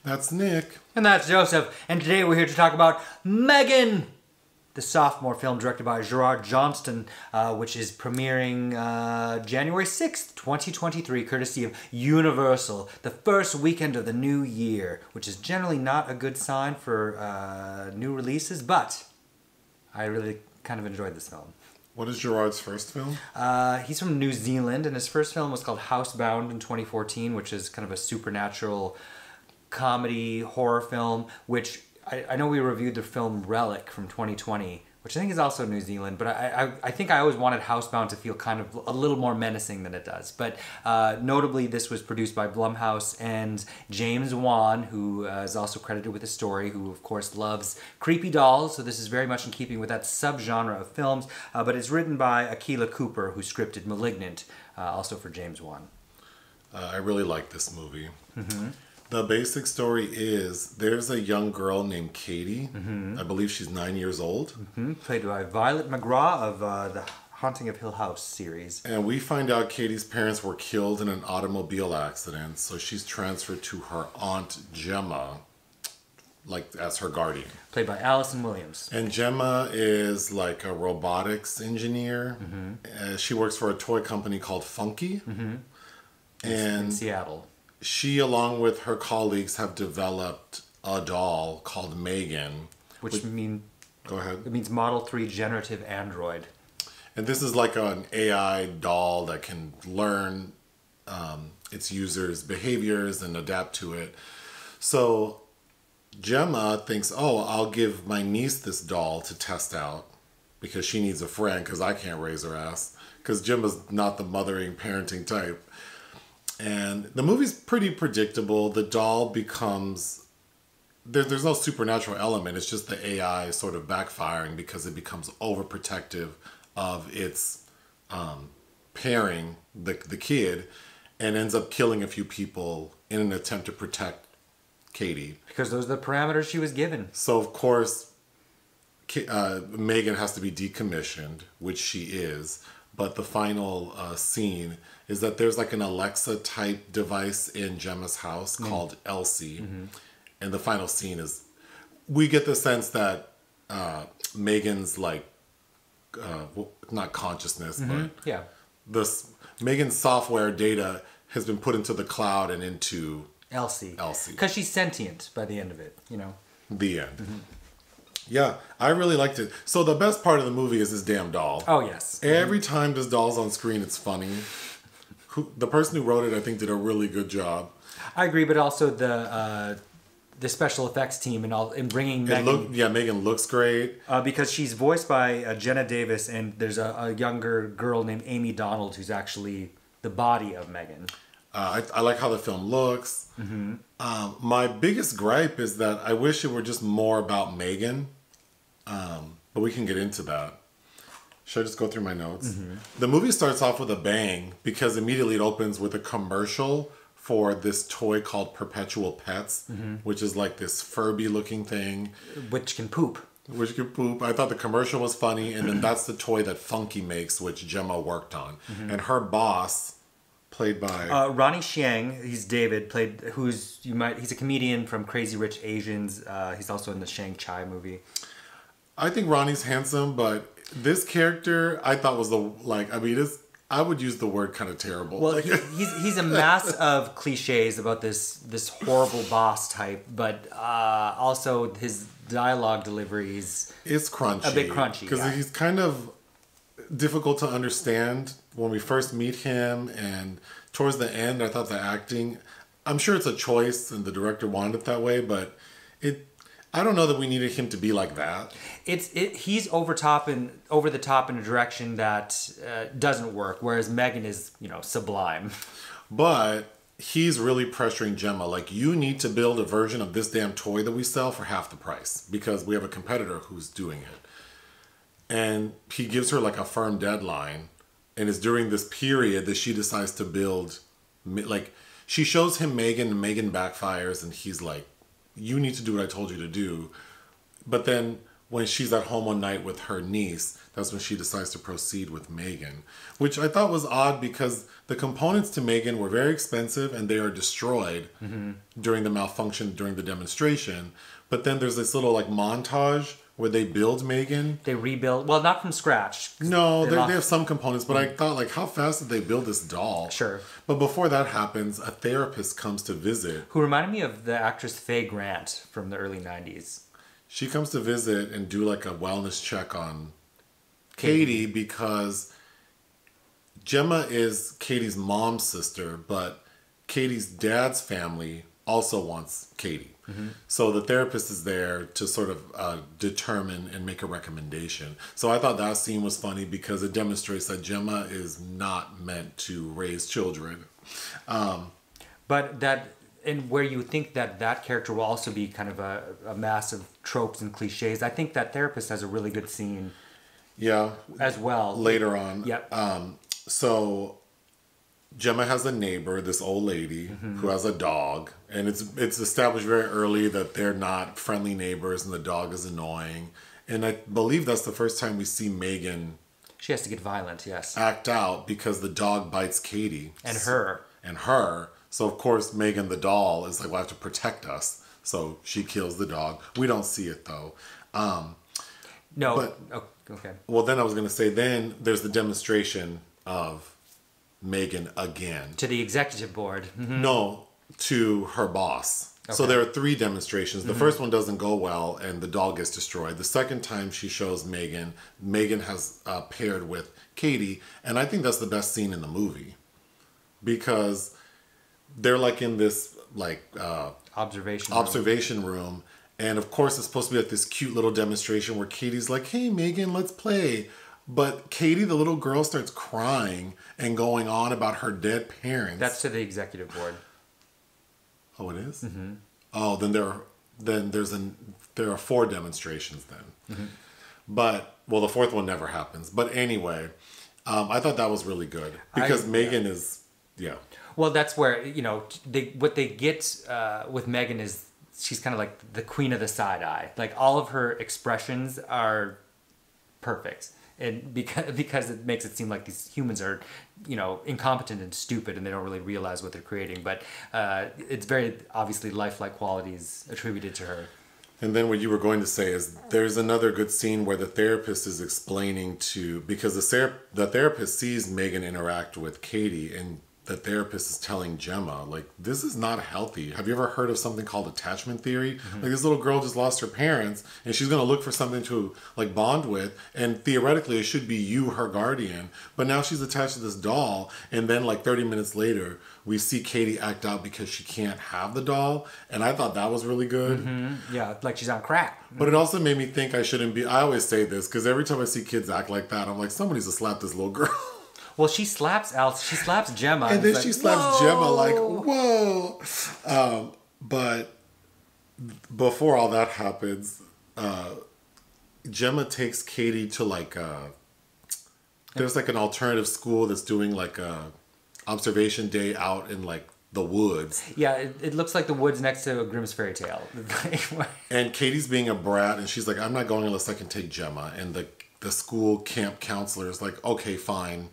That's Nick. And that's Joseph. And today we're here to talk about M3GAN, the sophomore film directed by Gerard Johnstone, which is premiering January 6th, 2023, courtesy of Universal, the first weekend of the new year, which is generally not a good sign for new releases, but I really kind of enjoyed this film. What is Gerard's first film? He's from New Zealand, and his first film was called Housebound in 2014, which is kind of a supernatural comedy horror film, which I know we reviewed the film Relic from 2020, which I think is also New Zealand, but I think I always wanted Housebound to feel kind of a little more menacing than it does. But notably, this was produced by Blumhouse and James Wan, who is also credited with the story, who of course loves creepy dolls, so this is very much in keeping with that subgenre of films, but it's written by Akela Cooper, who scripted Malignant, also for James Wan. I really like this movie. Mm-hmm. The basic story is there's a young girl named Cady. Mm-hmm. I believe she's 9 years old. Mm-hmm. Played by Violet McGraw of the Haunting of Hill House series. And we find out Cady's parents were killed in an automobile accident, so she's transferred to her aunt Gemma, like as her guardian. Played by Allison Williams. And Gemma is like a robotics engineer. Mm-hmm. She works for a toy company called Funky. Mm-hmm. And in Seattle. She, along with her colleagues, have developed a doll called M3GAN. Which means... Go ahead. It means Model 3 Generative Android. And this is like an AI doll that can learn its users' behaviors and adapt to it. So Gemma thinks, oh, I'll give my niece this doll to test out because she needs a friend because I can't raise her ass. Because Gemma's not the mothering, parenting type. And the movie's pretty predictable. The doll becomes... There's no supernatural element. It's just the AI sort of backfiring because it becomes overprotective of its pairing, the kid, and ends up killing a few people in an attempt to protect Cady. Because those are the parameters she was given. So, of course, M3GAN has to be decommissioned, which she is. But the final scene is that there's like an Alexa type device in Gemma's house called Elsie. Mm-hmm. And the final scene is, we get the sense that M3GAN's like, not consciousness, but yeah, this M3GAN's software data has been put into the cloud and into Elsie. Because she's sentient by the end of it, you know. The end. Mm-hmm. Yeah, I really liked it. So the best part of the movie is this damn doll. Oh, yes. Every time this doll's on screen, it's funny. The person who wrote it, I think, did a really good job. I agree, but also the special effects team in bringing M3GAN. M3GAN looks great. Because she's voiced by Jenna Davis, and there's a younger girl named Amie Donald who's actually the body of M3GAN. I like how the film looks. Mm-hmm. My biggest gripe is that I wish it were just more about M3GAN. But we can get into that. Should I just go through my notes? Mm-hmm. The movie starts off with a bang because immediately it opens with a commercial for this toy called Perpetual Pets, which is like this Furby looking thing. Which can poop. I thought the commercial was funny, and then that's the toy that Funky makes, which Gemma worked on. Mm-hmm. And her boss, played by... Ronny Chieng, he's David, he's a comedian from Crazy Rich Asians. He's also in the Shang-Chi movie. I think Ronnie's handsome, but this character I thought was I would use the word kind of terrible. Well, he's a mass of cliches about this horrible boss type, but also his dialogue delivery is crunchy. A bit crunchy. Because he's kind of difficult to understand when we first meet him, and towards the end I thought the acting, I'm sure it's a choice and the director wanted it that way, but I don't know that we needed him to be like that. He's over the top in a direction that doesn't work, whereas M3GAN is, sublime. But he's really pressuring Gemma, like, you need to build a version of this damn toy that we sell for half the price because we have a competitor who's doing it. And he gives her like a firm deadline, and it's during this period that she decides to build, like, she shows him M3GAN and M3GAN backfires, and he's like, you need to do what I told you to do. But then when she's at home one night with her niece, that's when she decides to proceed with M3GAN, which I thought was odd because the components to M3GAN were very expensive and they are destroyed during the malfunction during the demonstration. But then there's this little like montage where they build M3GAN. They rebuild, well, not from scratch. No, they have some components, but I thought like, how fast did they build this doll? Sure. But before that happens, a therapist comes to visit. Who reminded me of the actress Faye Grant from the early 90s. She comes to visit and do like a wellness check on Cady because Gemma is Cady's mom's sister, but Cady's dad's family also wants Cady. So the therapist is there to sort of determine and make a recommendation. So I thought that scene was funny because it demonstrates that Gemma is not meant to raise children. But that, and where you think that that character will also be kind of a mass of tropes and cliches, I think that therapist has a really good scene. Yeah. As well. Later on. Yep. So Gemma has a neighbor, this old lady, who has a dog. And it's established very early that they're not friendly neighbors and the dog is annoying. And I believe that's the first time we see M3GAN. She has to get violent, yes. Act out because the dog bites Cady. And her. And her. So, of course, M3GAN the doll is like, well, I have to protect us. So she kills the dog. We don't see it, though. No. But, okay. Well, then I was going to say, then there's the demonstration of M3GAN again. To the executive board. No, to her boss. Okay. So there are 3 demonstrations. The first one doesn't go well and the doll gets destroyed. The second time she shows M3GAN, M3GAN has paired with Cady. And I think that's the best scene in the movie. Because they're like in this like observation room. And of course it's supposed to be like this cute little demonstration where Cady's like, hey M3GAN, let's play. But Cady, the little girl, starts crying and going on about her dead parents. That's to the executive board. Oh, it is? Oh, then there are 4 demonstrations then. But well, the 4th one never happens. But anyway, I thought that was really good because M3GAN is Well, that's where what they get with M3GAN is she's kind of like the queen of the side eye. Like all of her expressions are perfect. And because it makes it seem like these humans are, incompetent and stupid and they don't really realize what they're creating. But it's very obviously lifelike qualities attributed to her. And then what you were going to say is there's another good scene where the therapist is explaining because the therapist sees M3GAN interact with Cady and the therapist is telling Gemma, like, this is not healthy. Have you ever heard of something called attachment theory? Like, this little girl just lost her parents and she's going to look for something to, like, bond with. And theoretically, it should be you, her guardian. But now she's attached to this doll. And then, like, 30 minutes later, we see Cady act out because she can't have the doll. And I thought that was really good. Yeah, like she's on crack. But it also made me think I always say this, because every time I see kids act like that, I'm like, somebody needs to slap this little girl. Well, she slaps Gemma. And then she slaps Gemma like, whoa. But before all that happens, Gemma takes Cady to like there's like an alternative school that's doing like a observation day out in like the woods. Yeah, it looks like the woods next to a Grimm's fairy tale. And Cady's being a brat and she's like, I'm not going unless I can take Gemma. And the school camp counselor is like, okay, fine.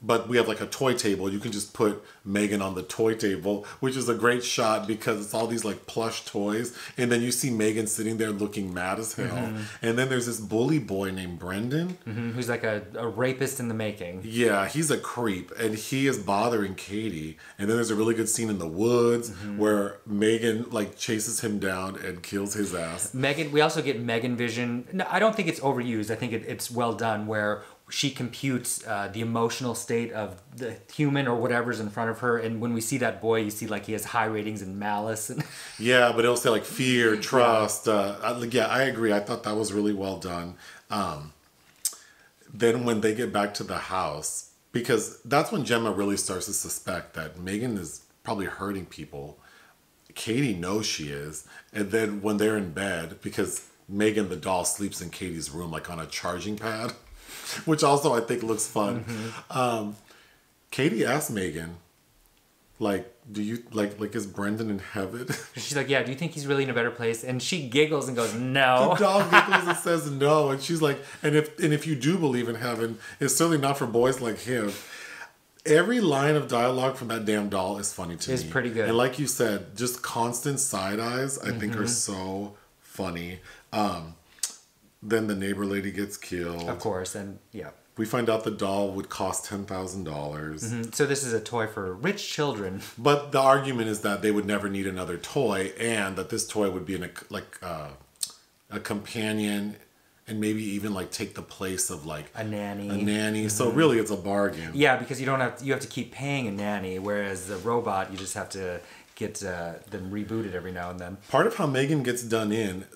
But we have like a toy table. You can just put M3GAN on the toy table, which is a great shot because it's all these like plush toys. And then you see M3GAN sitting there looking mad as hell. And then there's this bully boy named Brendan. Who's like a rapist in the making. Yeah, he's a creep. And he is bothering Cady. And then there's a really good scene in the woods where M3GAN like chases him down and kills his ass. We also get M3GAN vision. No, I don't think it's overused. I think it's well done where she computes the emotional state of the human or whatever's in front of her. And when we see that boy, you see like he has high ratings in malice. Yeah, but it'll say like fear, trust. Yeah, I agree. I thought that was really well done. Then when they get back to the house, because that's when Gemma really starts to suspect that M3GAN is probably hurting people. Cady knows she is. And then when they're in bed, because M3GAN the doll sleeps in Cady's room like on a charging pad. Which also I think looks fun. Cady asked M3GAN, like, do you like is Brendan in heaven? She's like, yeah, do you think he's really in a better place? And she giggles and goes, no. The doll giggles and says no, and she's like, and if you do believe in heaven, it's certainly not for boys like him. Every line of dialogue from that damn doll is funny to me. It's pretty good. And like you said, just constant side eyes I think are so funny. Then the neighbor lady gets killed. Of course, and yeah. We find out the doll would cost $10,000. So this is a toy for rich children. But the argument is that they would never need another toy, and that this toy would be a companion, and maybe even like take the place of like a nanny. So really, it's a bargain. Yeah, because you have to keep paying a nanny, whereas the robot you just have to get them rebooted every now and then. Part of how M3GAN gets done in,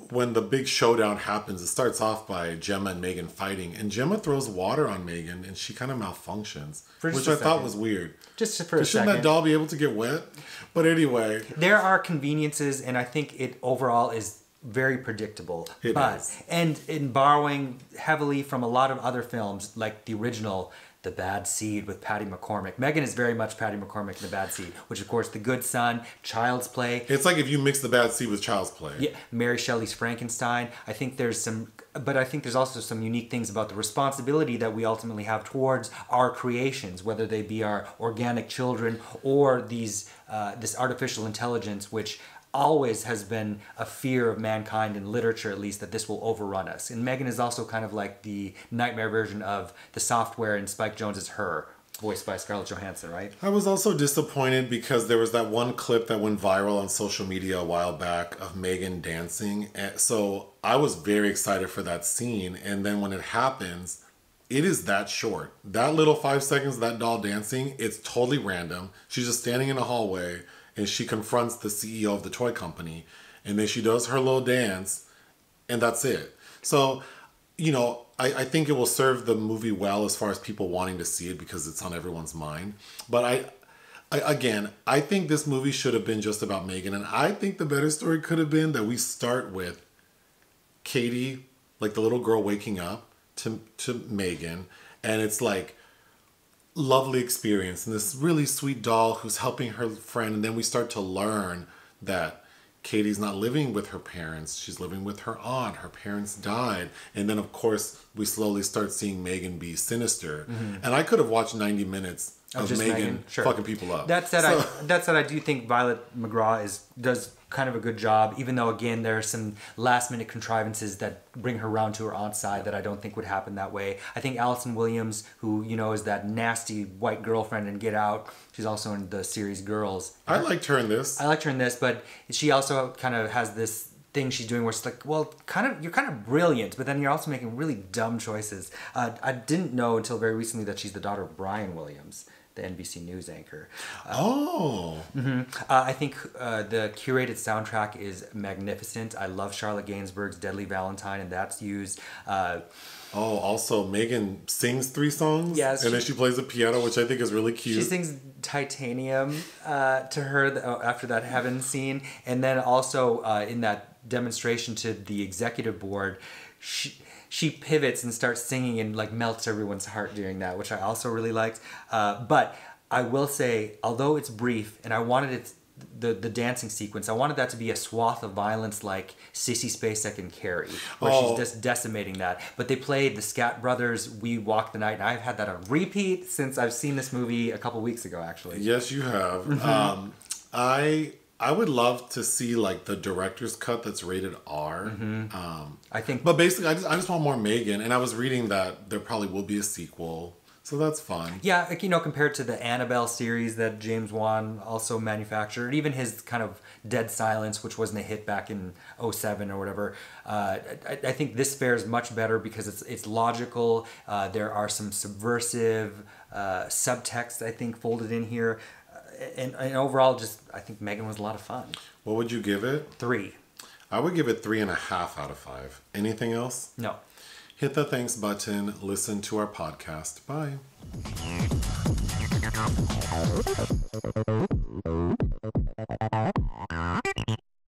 when the big showdown happens, it starts off by Gemma and M3GAN fighting, and Gemma throws water on M3GAN, and she kind of malfunctions, which I thought was weird. Just for a second. Shouldn't that doll be able to get wet? But anyway, there are conveniences, and I think it overall is very predictable. It is. And in borrowing heavily from a lot of other films, like the original The Bad Seed with Patty McCormack. M3GAN is very much Patty McCormack in The Bad Seed, which of course, The Good Son, Child's Play. It's like if you mix The Bad Seed with Child's Play. Yeah, Mary Shelley's Frankenstein. I think there's also some unique things about the responsibility that we ultimately have towards our creations, whether they be our organic children or this artificial intelligence, which always has been a fear of mankind in literature, at least, that this will overrun us. And M3GAN is also kind of like the nightmare version of the software in Spike Jonze's Her, voiced by Scarlett Johansson, right? I was also disappointed because there was that one clip that went viral on social media a while back of M3GAN dancing. And so I was very excited for that scene. And then when it happens, it is that short. That little 5 seconds of that doll dancing, it's totally random. She's just standing in a hallway, and she confronts the CEO of the toy company, and then she does her little dance, and that's it. So, I think it will serve the movie well as far as people wanting to see it because it's on everyone's mind. But I think this movie should have been just about M3GAN, and I think the better story could have been that we start with Cady, like the little girl waking up to M3GAN, and it's like lovely experience, and this really sweet doll who's helping her friend, and then we start to learn that Cady's not living with her parents, she's living with her aunt, her parents died, and then of course we slowly start seeing M3GAN be sinister. And I could have watched 90 minutes of M3GAN fucking people up. That said, I do think Violet McGraw does kind of a good job, even though again there are some last minute contrivances that bring her around to her aunt's side that I don't think would happen that way. I think Allison Williams, who is that nasty white girlfriend in Get Out, she's also in the series Girls. I liked her in this. But she also kind of has this thing she's doing where it's like, well, you're kind of brilliant, but then you're also making really dumb choices. I didn't know until very recently that she's the daughter of Brian Williams, the NBC News anchor. I think the curated soundtrack is magnificent. I love Charlotte Gainsbourg's Deadly Valentine, and that's used. Also M3GAN sings 3 songs, yes, and then she plays the piano, which I think is really cute. She sings Titanium to her after that heaven scene, and then also in that demonstration to the executive board, she pivots and starts singing and like melts everyone's heart during that, which I also really liked. But I will say, although it's brief, and I wanted it, the dancing sequence, I wanted that to be a swath of violence like Sissy Spacek and Carrie, where she's just decimating that. But they played the Scat Brothers' We Walk the Night, and I've had that on repeat since I've seen this movie a couple weeks ago, actually. Yes, you have. I would love to see like the director's cut that's rated R. I think, but basically, I just want more M3GAN, and I was reading that there probably will be a sequel, so that's fun. Yeah, compared to the Annabelle series that James Wan also manufactured, even his kind of Dead Silence, which wasn't a hit back in 2007 or whatever. I think this fares much better because it's logical. There are some subversive subtext, I think, folded in here. And overall, I think M3GAN was a lot of fun. What would you give it? 3. I would give it 3.5 out of 5. Anything else? No. Hit the thanks button. Listen to our podcast. Bye.